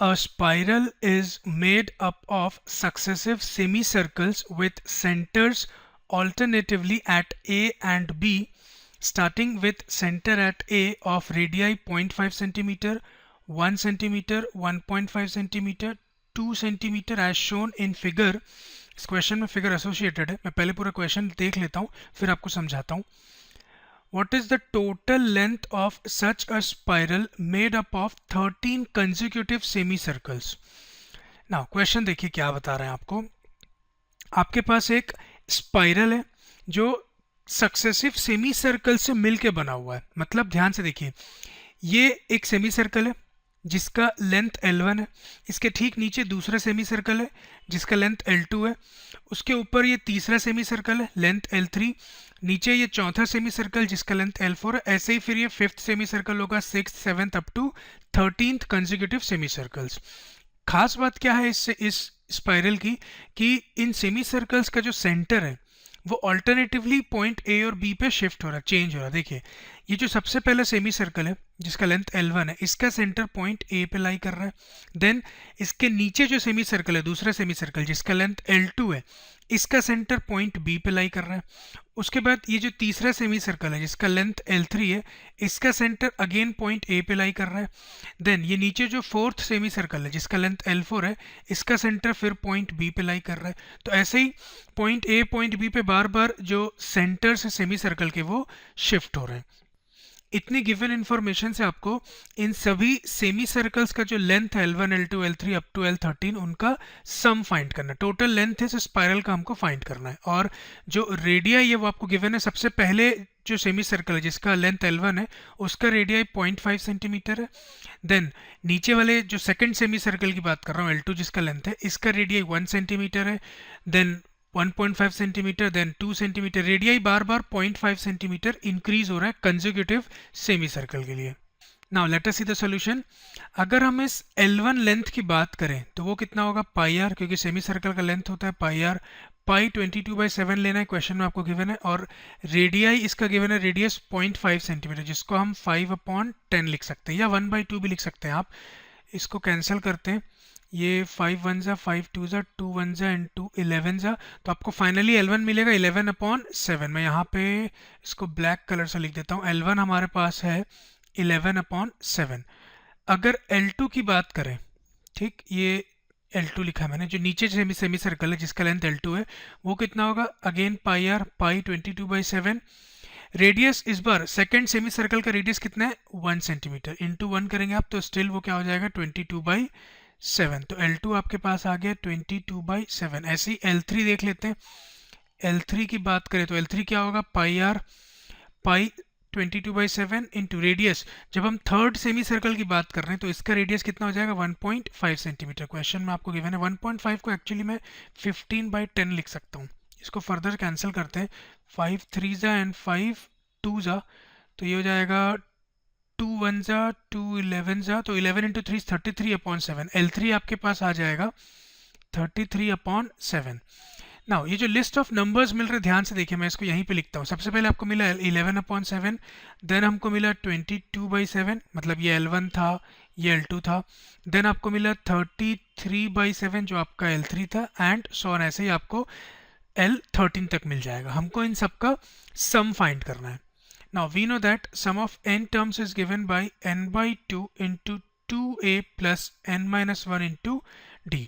A spiral is made up of successive semicircles with centers alternatively at A and B, starting with center at A of radii 0.5 cm, 1 cm, 1.5 cm, 2 cm as shown in figure. इस question में figure associated है, मैं पहले पूरा question देख लेता हूँ फिर आपको समझाता हूँ. What is the total length of such a spiral made up of 13 consecutive semicircles? Now question देखिए क्या बता रहे हैं आपको. आपके पास एक स्पाइरल है जो सक्सेसिव सेमी सर्कल से मिलके बना हुआ है. मतलब ध्यान से देखिए, ये एक सेमी सर्कल है जिसका लेंथ L1 है, इसके ठीक नीचे दूसरा सेमी सर्कल है जिसका लेंथ L2 है, उसके ऊपर ये तीसरा सेमी सर्कल है लेंथ L3, नीचे ये चौथा सेमी सर्कल जिसका लेंथ L4 है. ऐसे ही फिर ये फिफ्थ सेमी सर्कल होगा, six, seventh up to 13th consecutive semi circles. खास बात क्या है इस स्पाइरल की कि इन सेमी सर्कल्स का जो सेंटर है वो ऑल्टरनेटिवली पॉइंट ए और बी पे शिफ्ट हो रहा है, चेंज हो रहा है. देखिए ये जो सबसे पहला सेमी सर्कल है जिसका लेंथ L1 है, इसका सेंटर पॉइंट ए पे लाई कर रहा है. देन इसके नीचे जो सेमी सर्कल है, दूसरा सेमी सर्कल जिसका लेंथ L2 है, इसका सेंटर पॉइंट बी पे लाई कर रहा है. उसके बाद ये जो तीसरा सेमी सर्कल है जिसका लेंथ L3 है, इसका सेंटर अगेन पॉइंट ए पे लाई कर रहा है. देन ये नीचे जो फोर्थ सेमी सर्कल है जिसका लेंथ L4 है, इसका सेंटर फिर पॉइंट बी पे लाई कर रहा है. तो ऐसे ही पॉइंट ए पॉइंट बी पे बार बार जो सेंटर्स है सेमी सर्कल के वो शिफ्ट हो रहे हैं. इतनी गिवन इंफॉर्मेशन से आपको इन सभी सेमी सर्कल्स का जो लेंथ है L1, L2, L3 up to L13 उनका सम फाइंड करना है. टोटल लेंथ है इस स्पाइरल का हमको फाइंड करना है. और जो रेडियाई है वो आपको गिवन है. सबसे पहले जो सेमी सर्कल है जिसका लेंथ L1 है उसका रेडियाई 0.5 सेंटीमीटर है. देन नीचे वाले जो सेकंड सेमी सर्कल की बात कर रहा हूँ L2 जिसका लेंथ है, इसका रेडियाई 1 सेंटीमीटर है. Then 1.5 centimetre, then 2 centimetre. Radii बार बार 0.5 सेंटीमीटर इंक्रीज हो रहा है कंसेक्यूटिव सेमी सर्कल के लिए. Now let us see the solution. अगर हम इस L1 लेंथ की बात करें तो वो कितना होगा पाई आर, क्योंकि सेमी सर्कल का लेंथ होता है पाई आर. पाई 22/7 लेना है, क्वेश्चन में आपको गिवन है. और रेडियाई इसका गिवन है रेडियस 0.5 सेंटीमीटर, जिसको हम 5/10 लिख सकते हैं या 1/2 भी लिख सकते हैं. आप इसको कैंसिल करते हैं, ये 5 1 जा 5 2 जा 2 1 जा एंड 2 11 जा, तो आपको फाइनली L1 मिलेगा 11/7. मैं यहाँ पे इसको ब्लैक कलर से लिख देता हूँ. L1 हमारे पास है 11/7. अगर L2 की बात करें, ठीक, ये L2 लिखा है मैंने, जो नीचे सेमी सर्कल है जिसका लेंथ L2 है वो कितना होगा, again pi r, pi 22/7. Radius इस बार सेकेंड सेमी सर्कल का रेडियस कितना है 1 सेंटीमीटर, इंटू 1 करेंगे आप तो स्टिल वो क्या हो जाएगा 22/7. तो L2 आपके पास आ गया 22/7. ऐसे ही L3 देख लेते हैं. L3 की बात करें तो L3 क्या होगा पाई आर, पाई 22/7 इंटू रेडियस. जब हम थर्ड सेमी सर्कल की बात कर रहे हैं तो इसका रेडियस कितना हो जाएगा 1.5 सेंटीमीटर. क्वेश्चन में आपको गिवन है 1.5 को एक्चुअली मैं 15/10 लिख सकता हूँ. इसको फर्दर कैंसिल करते हैं, 5 3 जा एंड 5 2 जा, तो ये हो जाएगा 2 1 जा 2 11 जा, तो 11 इंटू 3 33/7. L3 आपके पास आ जाएगा 33/7. नाउ ये जो लिस्ट ऑफ नंबर्स मिल रहे हैं ध्यान से देखिए, मैं इसको यहीं पे लिखता हूँ. सबसे पहले आपको मिला 11/7, देन हमको मिला 22/7, मतलब ये L1 था, ये L2 था. देन आपको मिला 33/7 जो आपका L3 था, एंड सो ऑन, ऐसे ही आपको L13 तक मिल जाएगा. हमको इन सब का सम फाइंड करना है. Now we know that sum of n terms is given by n/2 into 2a plus n-1 into d.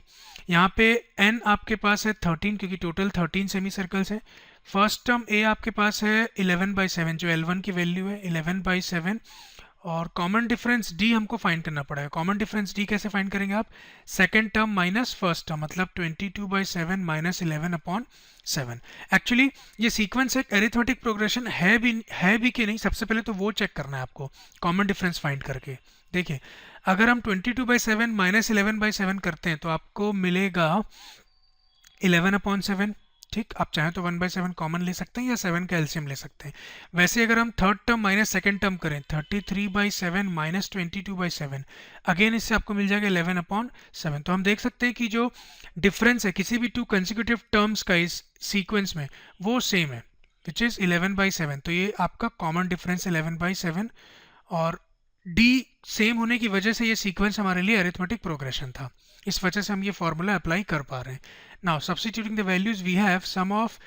यहाँ पे n आपके पास है 13 क्योंकि टोटल 13 सेमी सर्कल्स है. फर्स्ट टर्म a आपके पास है 11/7 जो L1 की वैल्यू है 11/7. और कॉमन डिफरेंस d हमको फाइंड करना पड़ेगा. कॉमन डिफरेंस d कैसे फाइंड करेंगे आप, second term minus first term, मतलब 22/7 माइनस 11/7. एक्चुअली ये सीक्वेंस एक एरिथमेटिक प्रोग्रेशन है भी कि नहीं, सबसे पहले तो वो चेक करना है आपको कॉमन डिफरेंस फाइंड करके. देखिए अगर हम 22/7 माइनस 11/7 करते हैं तो आपको मिलेगा 11/7. ठीक, आप चाहें तो 1/7 कॉमन ले सकते हैं या 7 का एलसीएम ले सकते हैं. वैसे अगर हम third term minus second term करें 33/7 माइनस 22/7, अगेन इससे आपको मिल जाएगा 11/7. तो हम देख सकते हैं कि जो डिफरेंस है किसी भी टू कंसेक्यूटिव टर्म्स का इस सीक्वेंस में वो सेम है, विच इज़ 11/7. तो ये आपका कॉमन डिफरेंस 11/7. और डी सेम होने की वजह से ये सीक्वेंस हमारे लिए अरिथमेटिक प्रोग्रेशन था, इस वजह से हम ये फॉर्मूला अप्लाई कर पा रहे हैं. Now substituting the values we have sum of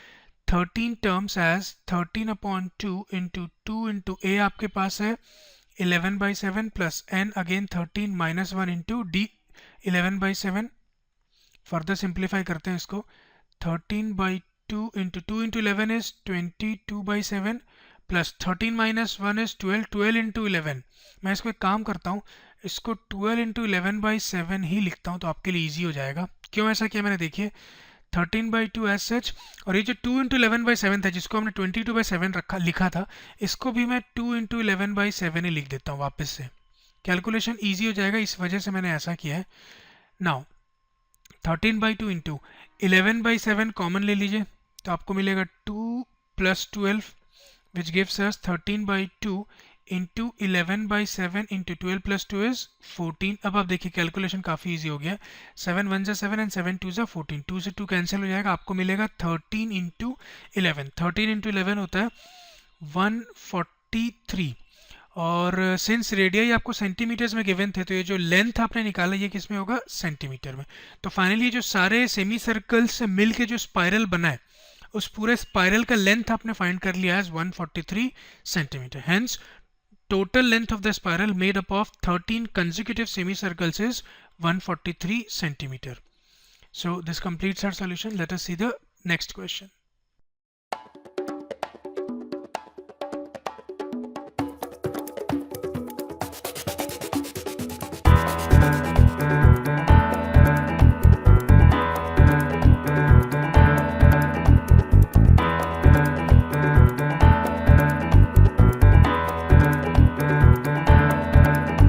13 terms as 13/2 into 2 into a आपके पास है 11/7 plus n again 13 minus 1 into d 11/7. Further simplify करते हैं इसको. 13/2 into 2 into 11 is 22/7 plus 13 minus 1 is 12. 12 into 11. मैं इसको एक काम करता हूँ, इसको 12 इंटू 11/7 ही लिखता हूँ तो आपके लिए ईजी हो जाएगा. क्यों ऐसा किया मैंने, देखिए 13/2 एज सच, और ये जो 2 इंटू 11/7 था जिसको हमने 22/7 लिखा था, इसको भी मैं 2 इंटू 11/7 ही लिख देता हूँ वापस से. कैलकुलेशन ईजी हो जाएगा, इस वजह से मैंने ऐसा किया है. नाउ 13/2 इंटू 11/7 कॉमन ले लीजिए तो आपको मिलेगा 2 plus 12 which gives us 13/2 into 11/7 into 12 plus 2 is 14. अब आप देखिए कैलकुलेशन काफ़ी इजी हो गया. 7 1 7 एंड 7 2 14. 2 से 2 कैंसिल हो जाएगा, आपको मिलेगा 13 इंटू 11. 13 इंटू 11 होता है 143. और सिंस रेडियाई आपको सेंटीमीटर्स में गिवन थे तो ये जो लेंथ आपने निकाला ये किस में होगा, सेंटीमीटर में. तो फाइनली जो सारे सेमी सर्कल से मिल के जो स्पाइरल बना है उस पूरे स्पाइरल का लेंथ आपने फाइंड कर लिया है 143 centimetre. Hence total length of the spiral made up of 13 consecutive semicircles is 143 centimeter. So this completes our solution. Let us see the next question.